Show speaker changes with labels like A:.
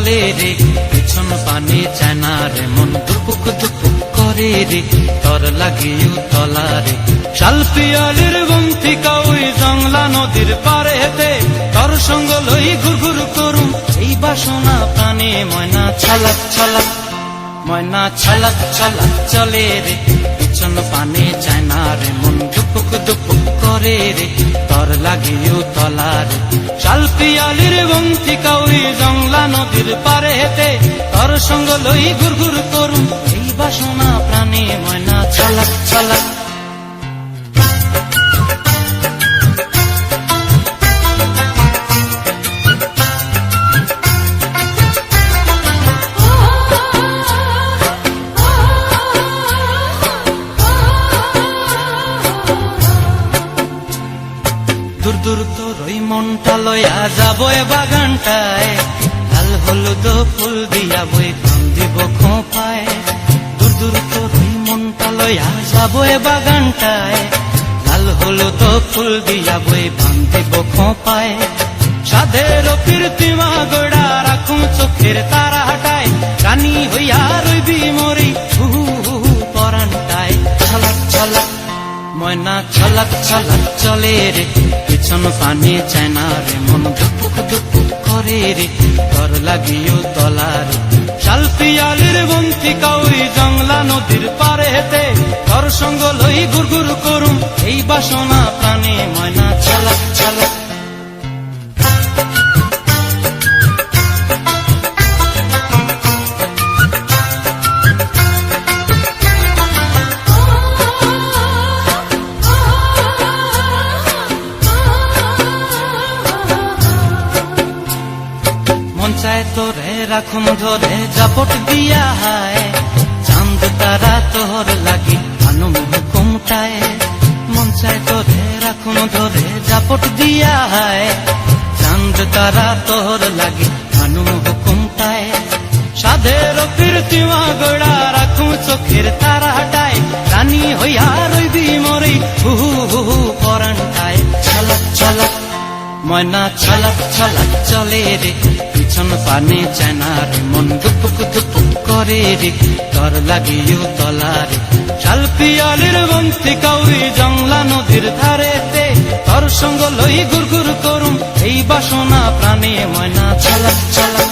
A: চলে রে, পিছন পানে চায় না রে, মন দুপুক দুপুক করে রে, তর লাগিও তলা রে। শালপিয়ালির বন্থিকা ওই জংলা নদীর পারে হেতে, তর সঙ্গ লই ঘুর ঘুর করুম এই বাসনা প্রাণে। ময়না ছলাক ছলাক, ময়না ছলাক ছলাক চলে রে, পিছন পানে চায় না রে, মন দুপুক দুপুক করে রে, তর লাগিও তলা রে। শালপিয়ালির বন্থিকা ওই জংলা নদীর পারে হেতে, তর সঙ্গ লই ঘুর ঘুর করুম এই বাসনা প্রাণে। ময়না ছলাক ছলাক। দূর দূর তোর ওই মনটা লয়া যাবো এ বাগানটায়, লাল হলুদ ফুল দিয়া বই প্রাণ দিব খোঁপায়। দূর দূর তোর ওই মনটা লয়া যাবো এ বাগানটায়, লাল হলুদ ফুল দিয়া বই প্রাণ দিব খোঁপায়। সাধের কীর্তিমা গোড়া রাখুম চোখের তারা হাটায়, রানী হইয়া রইবি মরি হু হু পরানটায়। ছলাক ছলাক, ময়না ছলাক ছলাক চলে রে, পিছন পানে চায় না রে, মন দুপুক দুপুক করে রে, তর লাগিও তলা রে। শালপিয়ালির বন্থিকা ওই জংলা নদীর পারে হেতে, তর সঙ্গ লই ঘুর ঘুর করুম এই বাসনা প্রাণে। ময়না ছলাক ছলাক। মন চায় তোরে রাখুম ধরে জাপট দিয়া হায়, চাঁদ তারা তোর লাগি আনুম হুকুমটায়। মন চায় তোরে রাখুম ধরে জাপট দিয়া হায়, চাঁদ তারা তোর লাগি আনুম হুকুমটায়। সাধের কীর্তিমা গোড়া রাখুম চোখের তারা হাটায়, রানী হইয়া রইবি মরি হু হু পরানটায়। ছলাক ছলাক, ময়না ছলাক ছলাক চলে রে, পিছন পানে চায় না রে, মন দুপুক দুপুক করে রে, তর লাগিও তলা রে। শালপিয়ালির বন্থিকা ওই জংলা নদীর ধারেতে, তর সঙ্গ লই ঘুর ঘুর করুম এই বাসনা প্রাণে। ময়না ছলাক ছলাক।